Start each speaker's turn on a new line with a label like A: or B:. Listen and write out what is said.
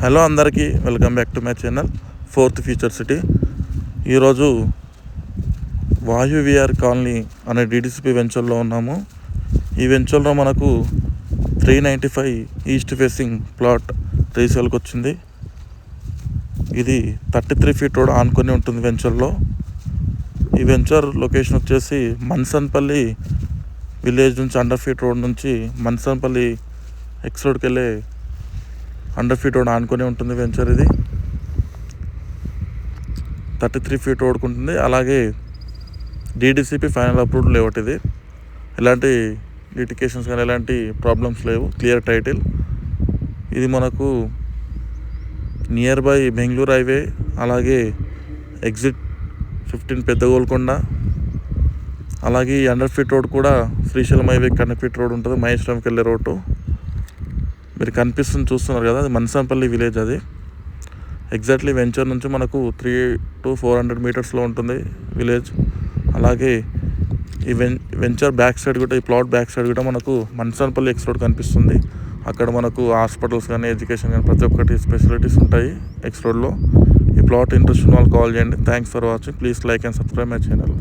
A: Hello అందరికీ welcome back to my channel fourth future city. ఈరోజు వాయు విఆర్ కాలనీ అనే డిడిసిపి వెంచర్లో ఉన్నాము. ఈ వెంచర్లో మనకు 395 ఈస్ట్ ఫేసింగ్ ప్లాట్ రీసేల్కి వచ్చింది. ఇది 33 ఫీట్ రోడ్ ఆనుకొని ఉంటుంది వెంచర్లో. ఈ వెంచర్ లొకేషన్ వచ్చేసి మన్సన్పల్లి విలేజ్ నుంచి 100 ఫీట్ రోడ్ నుంచి మన్సన్పల్లి ఎక్స్ రోడ్కి వెళ్ళే 100 ఫీట్ రోడ్ ఆనుకొని ఉంటుంది వెంచర్. ఇది 33 ఫీట్ రోడ్కు ఉంటుంది. అలాగే డిడిసిపి ఫైనల్ అప్రూవ్డ్ లేఅవుట్. ఇది ఎలాంటి లిటికేషన్స్ కానీ ఎలాంటి ప్రాబ్లమ్స్ లేవు, క్లియర్ టైటిల్. ఇది మనకు నియర్ బై బెంగళూరు హైవే, అలాగే ఎగ్జిట్ 15 పెద్ద గోల్కొండ, అలాగే 100 ఫీట్ రోడ్ కూడా శ్రీశైలం హైవే 100 ఫీట్ రోడ్ ఉంటుంది, మహేశ్వరంకి వెళ్ళే రోడ్డు. మీరు చూస్తున్నారు కదా, అది మన్సన్పల్లి విలేజ్. అది ఎగ్జాక్ట్లీ వెంచర్ నుంచి మనకు 300 to 400 మీటర్స్లో ఉంటుంది విలేజ్. అలాగే ఈ వెంచర్ బ్యాక్ సైడ్ కూడా, ఈ ప్లాట్ బ్యాక్ సైడ్ కూడా మనకు మన్సన్పల్లి ఎక్స్ రోడ్ కనిపిస్తుంది. అక్కడ మనకు హాస్పిటల్స్ కానీ ఎడ్యుకేషన్ కానీ ప్రతి ఒక్కటి ఫెసిలిటీస్ ఉంటాయి ఎక్స్ రోడ్లో. ఈ ప్లాట్ ఇంట్రెస్ట్ ఉన్న వాళ్ళు కాల్ చేయండి. Thanks for watching. Please like and subscribe my channel.